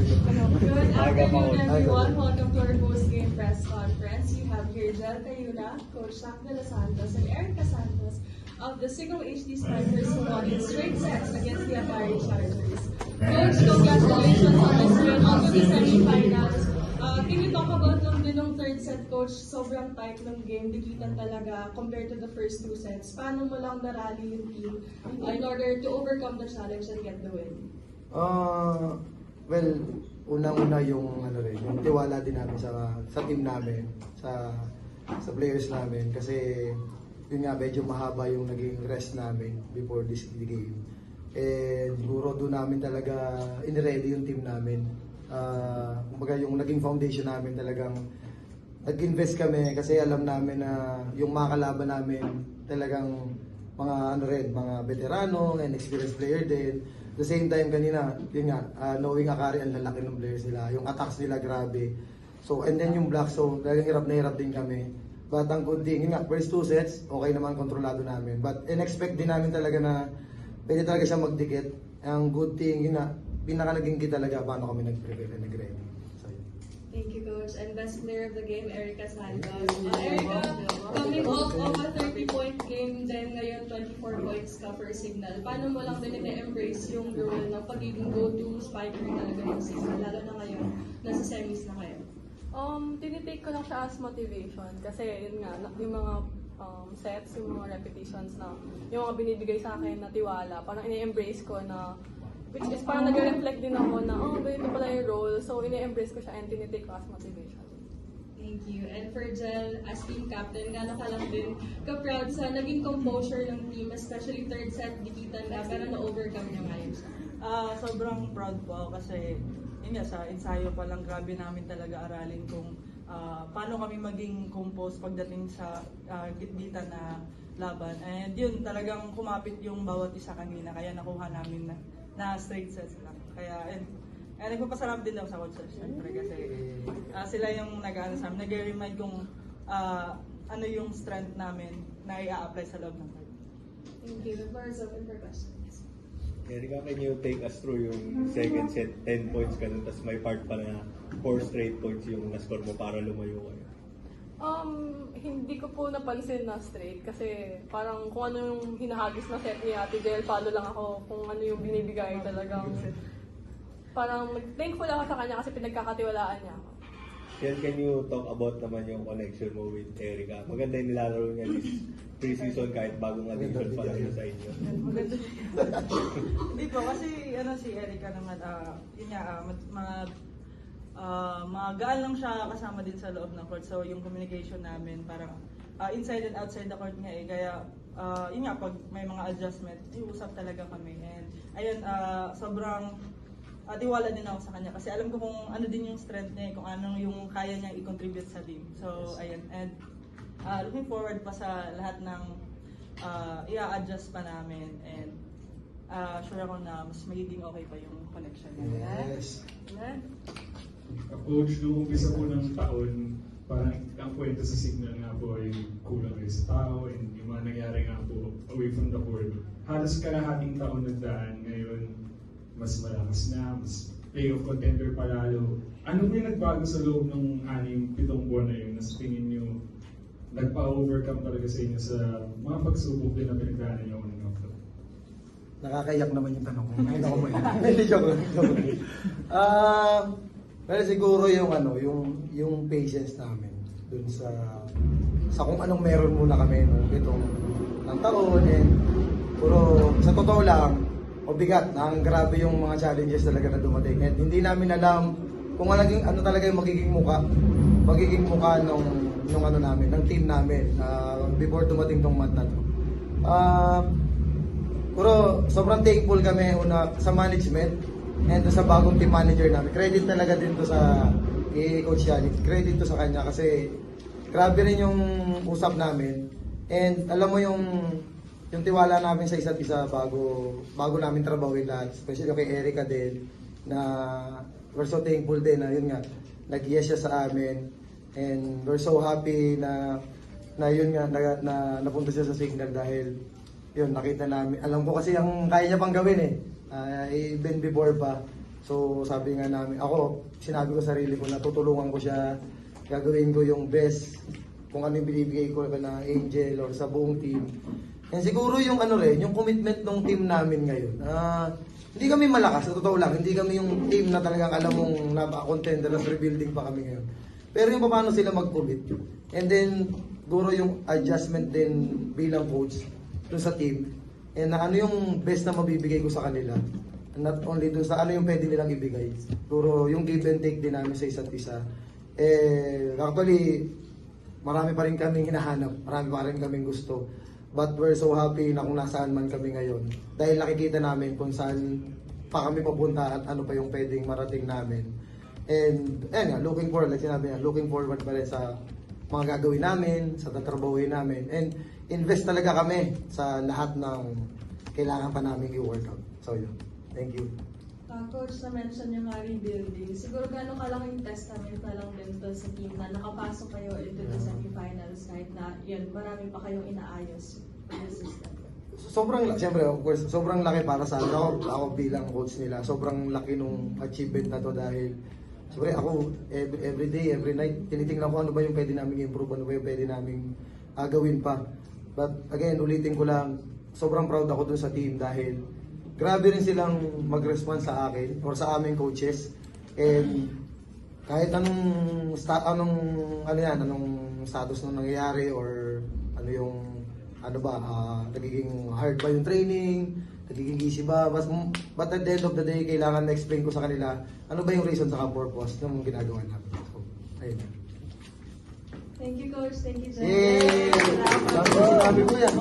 Good afternoon, everyone. Welcome to our post-game press conference. You have here Jel Cayula, Coach Zach De Los Santos, and Erica Santos of the Signal HD Strikers who won in straight sets against the Atari Chargers. Coach, congratulations on this win onto the semifinals. Can you talk about yung third set, Coach? Sobrang tight ng game, dikitan talaga compared to the first two sets. Paano mo lang narally yung team in order to overcome the challenge and get the win? Well, unang-una yung yung tiwala din namin sa team namin, sa players namin kasi yun nga medyo mahaba yung naging rest namin before this game. And siguro doon namin talaga in-ready yung team namin. Kumbaga yung naging foundation namin talagang nag-invest kami kasi alam namin na yung mga kalaban namin talagang mga veterano and experienced player din. At the same time kanina, yun nga, knowing Akari ang lalaki ng players nila, yung attacks nila grabe. So and then yung block, so talagang hirap na hirap din kami. But ang good thing, yun nga, first two sets, okay naman, kontrolado namin. But in-expect din namin talaga na pwede talaga siya magdikit. Ang good thing, yun nga, pinaka naging key talaga paano kami nag-prepare and nag-ready. So, thank you, Coach. And best player of the game, Erica Santos. Erica, coming off of a 30-point game, then ngayon 24 points ka for Signal. Paano mo lang din i-embrace yung role ng pagiging go-to spiker talaga ng Signal, lalo na ngayon, nasa semis na kayo? Tinitake ko lang siya as motivation kasi yun nga, yung mga sets, yung mga repetitions na yung mga binibigay sa akin na tiwala, parang ini-embrace ko na which is parang nag-reflect din ako na ganito pala yung role, so ini-embrace ko siya and tinitake ko as motivation. Thank you. And for Jel, as team captain, gano'n ka lang din ka-proud sa naging composure ng team, especially third set, dikitan na, pero na-overcome niya ngayon siya? Sobrang proud po ako kasi yun nga, sa ensayo pa lang grabe namin talaga aralin kung paano kami maging composed pagdating sa gitgitan na laban. And yun, talagang kumapit yung bawat isa kanina, kaya nakuha namin na straight sets lang. Kaya, and nagpapasalamat din ako sa coach syempre kasi sila yung nag-ano sa amin, nag-remind kung ano yung strength namin na i-apply sa loob ng court. Thank you. The floor is open for questions. Erika, can you take us through yung second set, 10 points ka nun, tapos may part pa na 4 straight points yung na-score mo para lumayo kayo? Hindi ko po napansin na straight kasi parang kung ano yung hinahagis na set ni Ate Jel, follow lang ako kung ano yung binibigay talagang parang thankful ako sa kanya kasi pinagkakatiwalaan niya ako. Then can you talk about naman yung connection mo with Erika? Maganda yung nilalaro niya this pre-season kahit bagong addition pa lang sa inyo. Maganda Hindi po, kasi si Erica naman, yun nga, magaan lang siya kasama din sa loob ng court. So yung communication namin parang inside and outside the court nga kaya yun nga, pag may mga adjustment, iusap talaga kami. And ayun, sobrang tiwala din ako sa kanya kasi alam ko kung ano din yung strength niya, kung ano yung kaya niya i-contribute sa team. So ayun, and looking forward pa sa lahat ng i-adjust pa namin, and sure ako na mas magiging okay pa yung connection namin. yes. Coach, noong umpisa po ng taon, parang ang kwento sa Signal nga po ay kulang kayo sa tao and yung mga nangyari nga po away from the court. Halos kalahating taon nagdaan, ngayon mas malakas na, mas playoff contender palalo. Ano po yung nagbago sa loob ng 6-7 buwan na yun na sa tingin nyo nagpa-overcome talaga sa inyo sa mga pagsubok din na pinagdaanan nyo on and off? Nakakayak naman yung tanong ko. Hindi ako may hindi joke lang. Pero siguro yung patience namin dun sa kung anong meron muna kami itong ng taon, and puro sa totoo lang bigat, ang grabe yung mga challenges talaga na dumating, and hindi namin alam kung ano talaga yung magiging muka nung namin, ng team namin before dumating tong month na to. Pero sobrang thankful kami sa management and sa bagong team manager namin. Credit talaga din to sa Coach Yannick. Credit to sa kanya kasi grabe rin yung usap namin. And alam mo yung tiwala namin sa isa't isa bago namin trabawin lahat. Especially kay Erica din na we're so thankful din na yun nga, nag-yes siya sa amin. And we're so happy na yun nga, na napunta siya sa Signal dahil yun, nakita namin. Alam ko kasi ang kaya niya pang gawin even before pa. So sabi nga namin, ako, sinabi ko sa sarili ko na tutulungan ko siya, gagawin ko yung best kung ano yung binibigay ko na Angel or sa buong team. And siguro yung ano rin, yung commitment ng team namin ngayon. Hindi kami malakas, sa totoo lang, hindi kami yung team na talagang alam mong napaka-contender, nas rebuilding pa kami ngayon. Pero yung paano sila mag-commit. And then, siguro yung adjustment din bilang coach dun sa team. And ano yung best na mabibigay ko sa kanila. Not only dun sa ano yung pwede nilang ibigay. Siguro yung give and take din namin sa isa't isa. Actually, marami pa rin kaming hinahanap. Marami pa rin kaming gusto. But we're so happy na kung nasaan man kami ngayon. Dahil nakikita namin kung saan pa kami papunta at ano pa yung pwedeng marating namin. And ayun nga, looking forward, like sinabi niya, looking forward pa rin sa mga gagawin namin, sa tatrabahuin namin. And invest talaga kami sa lahat ng kailangan pa namin i-workout. So yun, thank you. Coach, na-mention niyo nga rebuilding. Siguro gano'ng kalaking testament na lang din to sa team na nakapasok kayo into the semifinals kahit na yun, marami pa kayong inaayos for the system. Siyempre, of course, sobrang laki para sa akin. Ako bilang coach nila, sobrang laki nung achievement na to dahil siyempre ako, every day, every night, tinitingnan ko ano ba yung pwede namin improve, ano ba yung pwede namin gawin pa. But again, ulitin ko lang, sobrang proud ako dun sa team dahil grabe rin silang mag-respond sa akin or sa aming coaches. And kahit anong status nung nangyayari or nagiging hard ba yung training, nagiging easy ba, but at the end of the day, kailangan na-explain ko sa kanila ano ba yung reason sa purpose ng ginagawa namin. So, ayun. Thank you, Coach. Thank you, Jen. Yay! Sinabi ko yan.